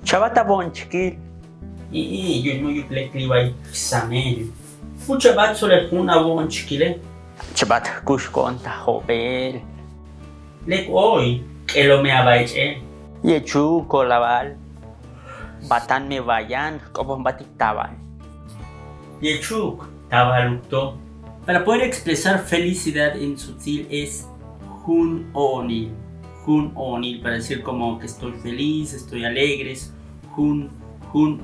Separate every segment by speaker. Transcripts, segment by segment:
Speaker 1: Chabata bonchkil.
Speaker 2: Yun mo yung liway samel. Chabat sole una bonchkile.
Speaker 1: Chabat kushkon tahopel.
Speaker 2: Lek oy, elo me abaiche.
Speaker 1: Yechu kolabal. Batan me vayan, como batik tabal.
Speaker 2: Yechuk, tabalukto. Para poder expresar felicidad en sutil es hun onil. Hun onil, para decir como que estoy feliz, estoy alegre, es hun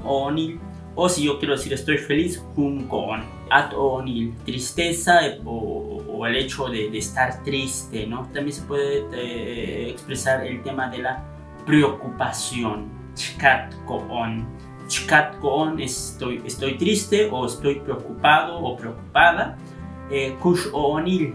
Speaker 2: onil. O si yo quiero decir estoy feliz, hun kon. At onil, tristeza o el hecho de estar triste, ¿no? También se puede expresar el tema de la preocupación. Chkat koon. Chkat koon, estoy triste o estoy preocupado o preocupada. Kush onil,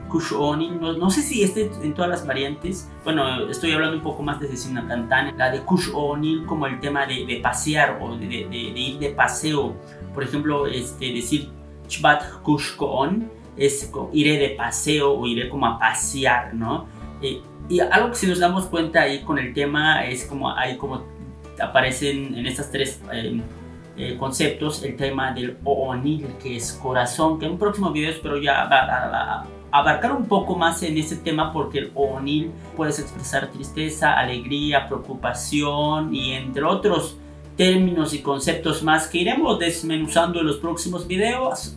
Speaker 2: no sé si en todas las variantes. Bueno, estoy hablando un poco más de Sinakantane. La de kush onil como el tema de pasear o de ir de paseo. Por ejemplo, decir chbat kush koon es iré de paseo o iré como a pasear, ¿no? Y algo que si nos damos cuenta ahí con el tema es como hay como aparecen en estas tres conceptos el tema del oonil, que es corazón, que en un próximo video espero ya abarcar un poco más en ese tema, porque el oonil puedes expresar tristeza, alegría, preocupación y entre otros términos y conceptos más que iremos desmenuzando en los próximos videos,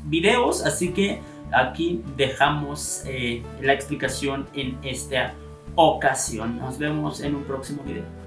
Speaker 2: así que aquí dejamos la explicación en esta ocasión. Nos vemos en un próximo video.